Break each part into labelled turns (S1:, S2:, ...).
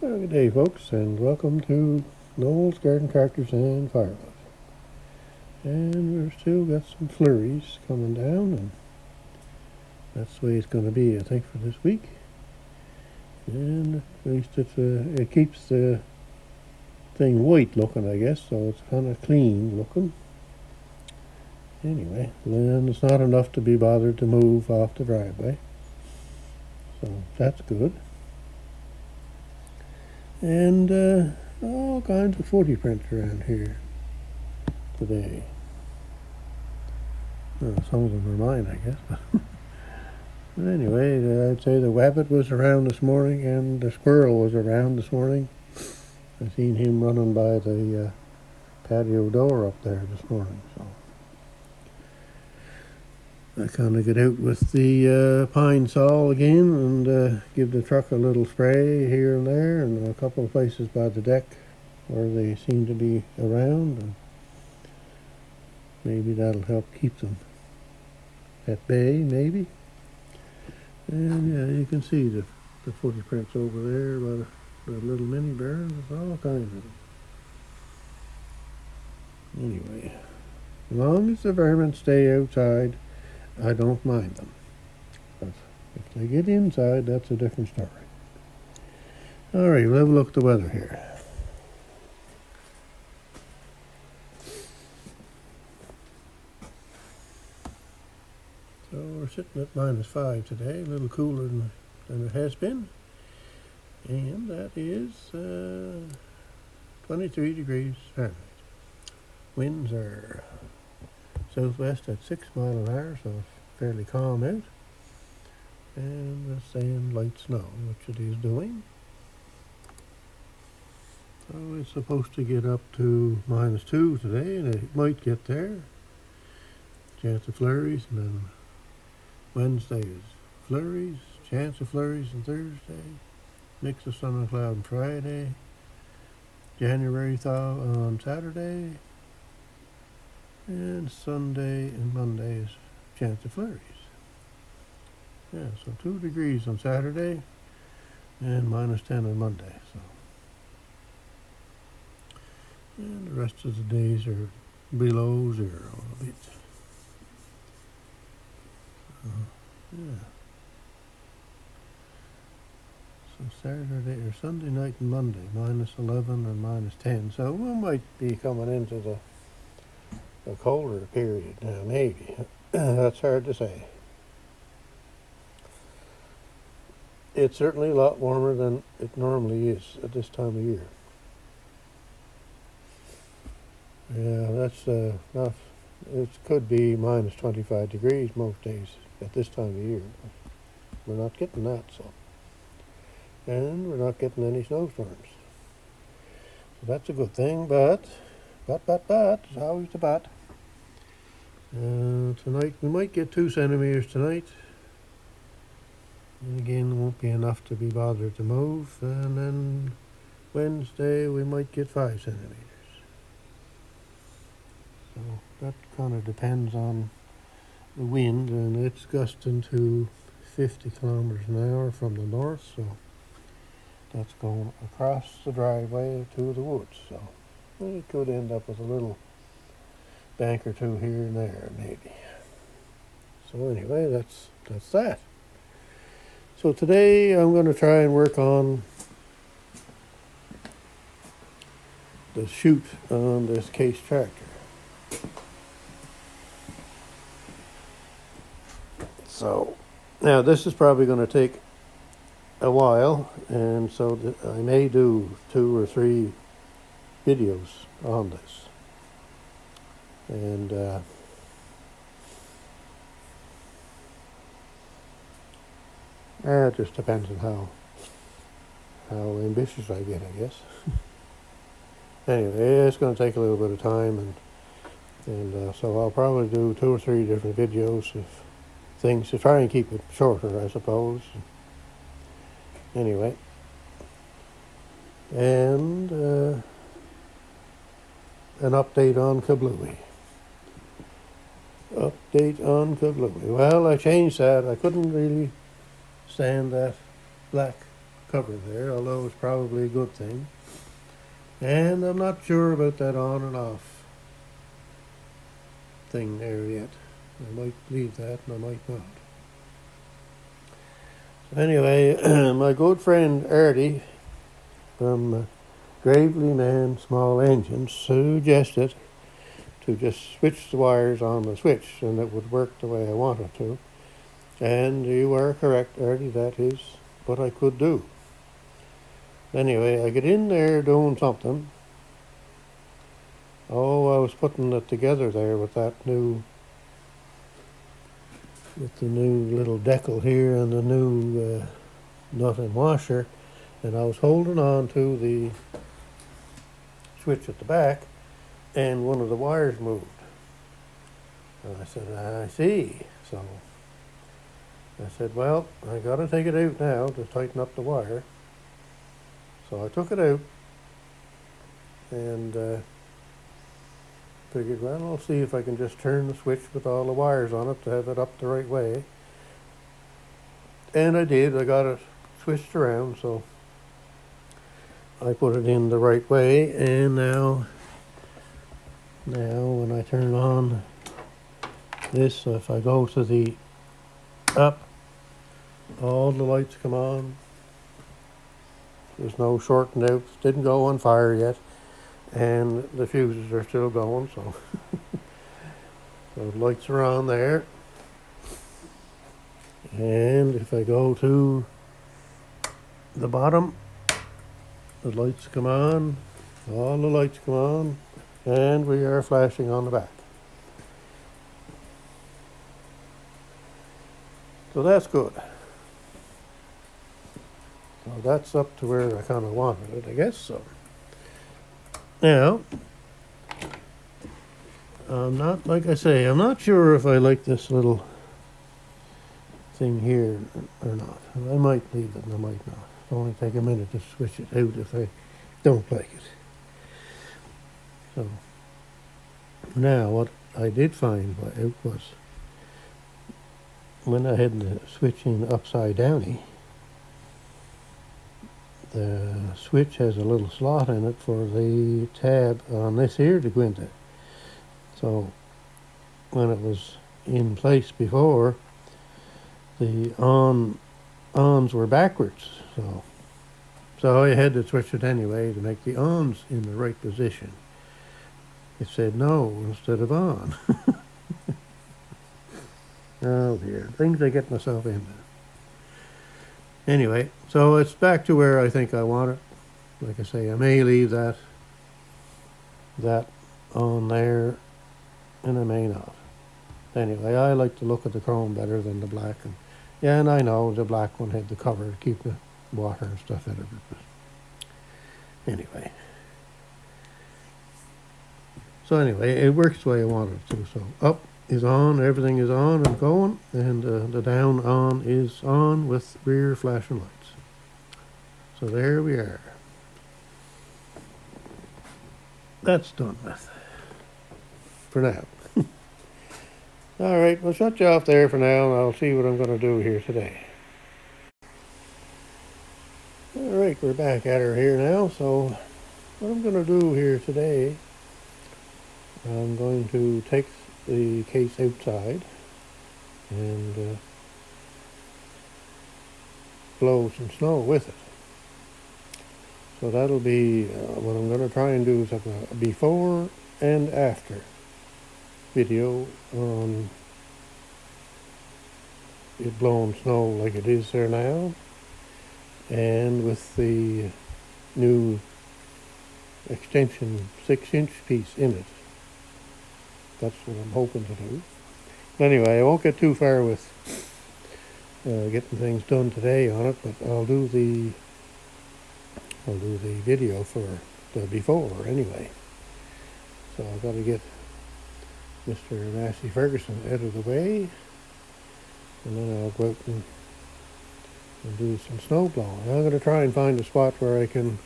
S1: Well, good day, folks, and welcome to Noel's Garden Tractors and Firewood. And we've still got some flurries coming down, and that's the way it's going to be, I think, for this week. And at least it keeps the thing white looking, I guess, so it's kind of clean looking. Anyway, then it's not enough to be bothered to move off the driveway, so that's good. And all kinds of footy prints around here today. Well, some of them are mine, I guess. But anyway, I'd say the rabbit was around this morning and the squirrel was around this morning. I seen him running by the patio door up there this morning. So I kind of get out with the pine saw again and give the truck a little spray here and there, and a couple of places by the deck where they seem to be around, and maybe that'll help keep them at bay, maybe. And yeah, you can see the footy prints over there by the little mini barrels. There's all kinds of them. Anyway, as long as the vermin stay outside, I don't mind them. But if they get inside, that's a different story. Alright, we'll have a look at the weather here. So we're sitting at -5 today, a little cooler than it has been. And that is 23 degrees Fahrenheit. Winds are southwest at 6 miles an hour, so it's fairly calm out. And it's saying light snow, which it is doing. So it's supposed to get up to -2 today, and it might get there. Chance of flurries, and then Wednesday is flurries, chance of flurries on Thursday, mix of sun and cloud on Friday, January thaw on Saturday, and Sunday and Monday is chance of flurries. Yeah, so 2 degrees on Saturday and -10 on Monday. So, and the rest of the days are below 0 a bit. Yeah. So Saturday or Sunday night and Monday, -11 and -10. So we might be coming into the colder period now, maybe. That's hard to say. It's certainly a lot warmer than it normally is at this time of year. Yeah, that's not. It could be -25 degrees most days at this time of year. We're not getting that, so. And we're not getting any snowstorms. So that's a good thing, but, there's always the but. Tonight, we might get 2 centimeters tonight. And again, it won't be enough to be bothered to move. And then Wednesday, we might get 5 centimeters. So that kind of depends on the wind, and it's gusting to 50 kilometers an hour from the north, so that's going across the driveway to the woods. So it could end up with a little bank or two here and there, maybe. So anyway, that's that. So today I'm going to try and work on the chute on this case tractor. So now this is probably going to take a while, and so I may do 2 or 3 videos on this. And it just depends on how ambitious I get, I guess. Anyway, it's going to take a little bit of time, and so I'll probably do 2 or 3 different videos of things to try and keep it shorter, I suppose. Anyway, and an update on Kablewie. Well, I changed that. I couldn't really stand that black cover there, although it's probably a good thing. And I'm not sure about that on and off thing there yet. I might leave that and I might not. So anyway, my good friend Artie from Gravely Man Small Engines suggested to just switch the wires on the switch and it would work the way I wanted to. And you are correct, Artie, that is what I could do. Anyway, I get in there doing something. Oh, I was putting it together there with the new little decal here and the new nut and washer, and I was holding on to the switch at the back, and one of the wires moved. And I said, I see. So I said, well, I got to take it out now to tighten up the wire. So I took it out and figured, well, I'll see if I can just turn the switch with all the wires on it to have it up the right way. And I did. I got it switched around, so I put it in the right way. And now when I turn on this, if I go to the up, all the lights come on. There's no shorting out. Didn't go on fire yet. And the fuses are still going, so so the lights are on there. And if I go to the bottom, the lights come on, all the lights come on, and we are flashing on the back. So that's good. So that's up to where I kind of wanted it, I guess so. Now, I'm not, like I say, I'm not sure if I like this little thing here or not. I might leave it and I might not. It'll only take a minute to switch it out if I don't like it. So, now what I did find out was when I had the switching upside downy, the switch has a little slot in it for the tab on this here to go into. So when it was in place before, the ons were backwards. So I had to switch it anyway to make the ons in the right position. It said no instead of on. Oh dear, things I get myself into. Anyway, so it's back to where I think I want it. Like I say, I may leave that on there, and I may not. Anyway, I like to look at the chrome better than the black. And yeah, and I know the black one had the cover to keep the water and stuff out of it. But anyway. So anyway, it works the way I want it to. So up is on, everything is on and going, and the down on is on with rear flashing lights. So there we are. That's done with for now. All right, we'll shut you off there for now, and I'll see what I'm going to do here today. All right, we're back at her here now. So what I'm going to do here today, I'm going to take the case outside and blow some snow with it. So that'll be what I'm going to try and do is have a before and after video on it blowing snow like it is there now, and with the new extension 6-inch piece in it. That's what I'm hoping to do. Anyway, I won't get too far with getting things done today on it, but I'll do the video for the before anyway. So I've got to get Mr. Massey Ferguson out of the way, and then I'll go out and do some snow blowing. I'm going to try and find a spot where I can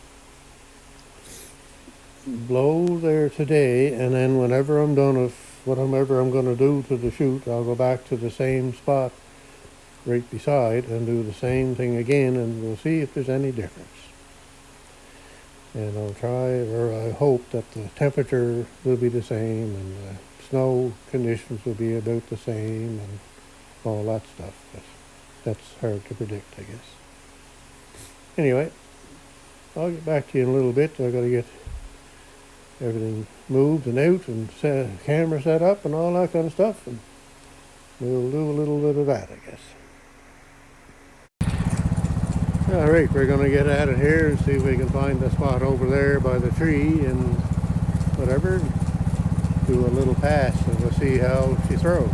S1: blow there today, and then whenever I'm done with whatever I'm going to do to the chute, I'll go back to the same spot right beside and do the same thing again, and we'll see if there's any difference. And I'll try, or I hope that the temperature will be the same and the snow conditions will be about the same and all that stuff. But that's hard to predict, I guess. Anyway, I'll get back to you in a little bit. I've got to get everything moved and out and camera set up and all that kind of stuff. And we'll do a little bit of that, I guess. Alright, we're going to get at it here and see if we can find the spot over there by the tree and whatever. Do a little pass and we'll see how she throws.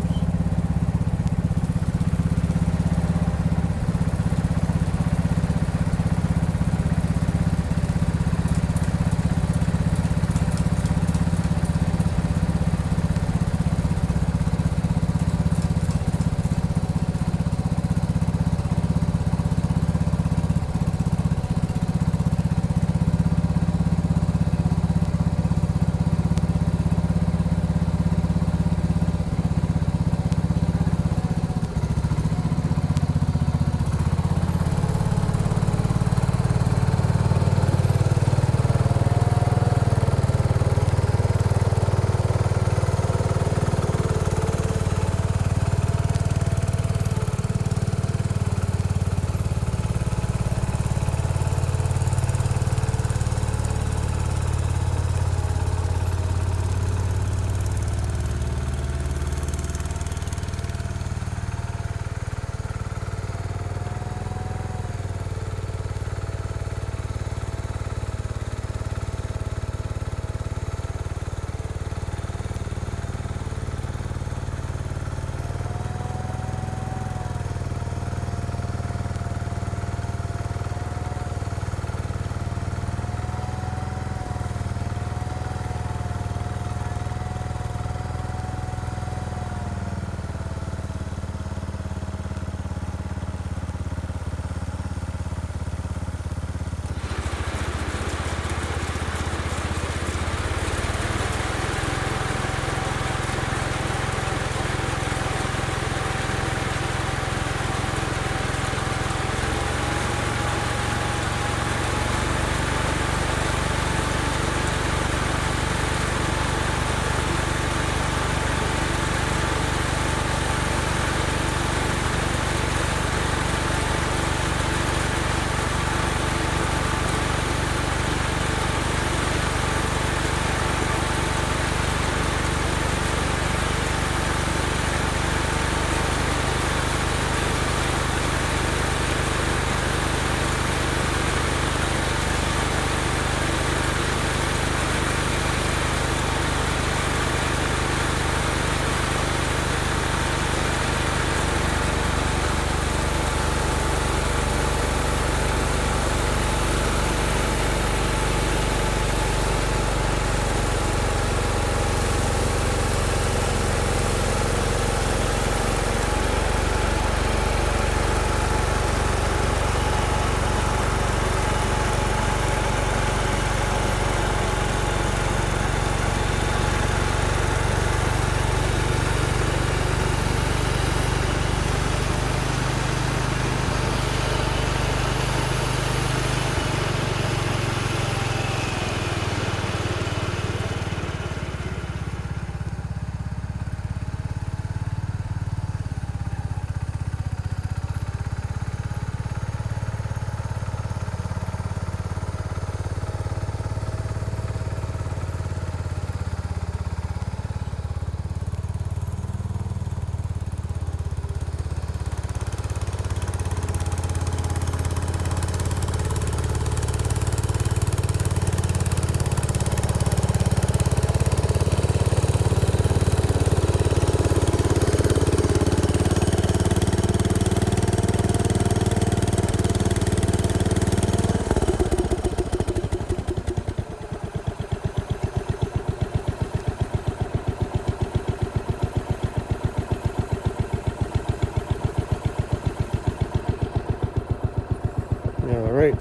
S1: Alright,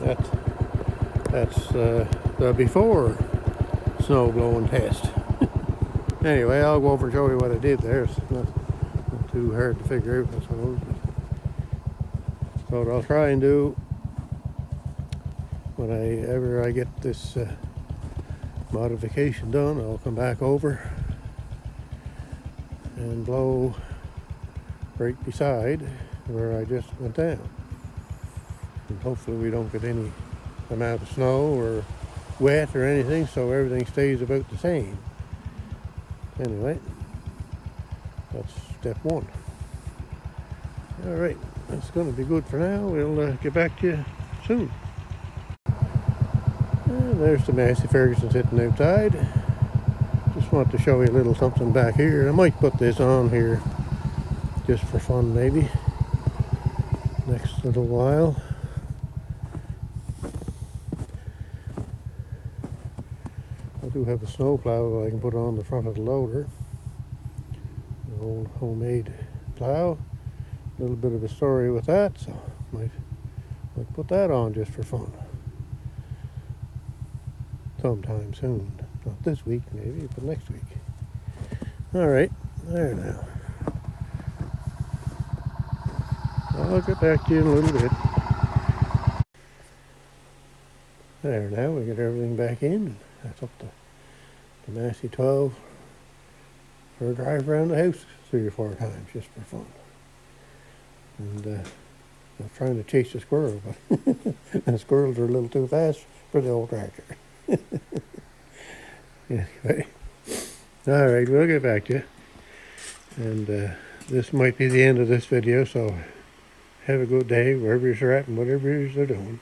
S1: that's the before snow blowing test. Anyway, I'll go over and show you what I did there. It's not too hard to figure out, I suppose. So what I'll try and do whenever I get this modification done, I'll come back over and blow right beside where I just went down. And hopefully we don't get any amount of snow or wet or anything, so everything stays about the same. Anyway, that's step one. All right, that's going to be good for now. We'll get back to you soon. And there's the Massey Ferguson sitting outside. Just want to show you a little something back here. I might put this on here just for fun maybe next little while. I do have a snow plow that I can put on the front of the loader. An old homemade plow. A little bit of a story with that, so might put that on just for fun. Sometime soon. Not this week maybe, but next week. Alright, there now. I'll get back to you in a little bit. There now, we get everything back in. That's up the Massey 12 for a drive around the house 3 or 4 times just for fun. And I was trying to chase a squirrel, but the squirrels are a little too fast for the old tractor. Anyway, all right, we'll get back to you. And this might be the end of this video, so have a good day wherever you're at and whatever you're doing.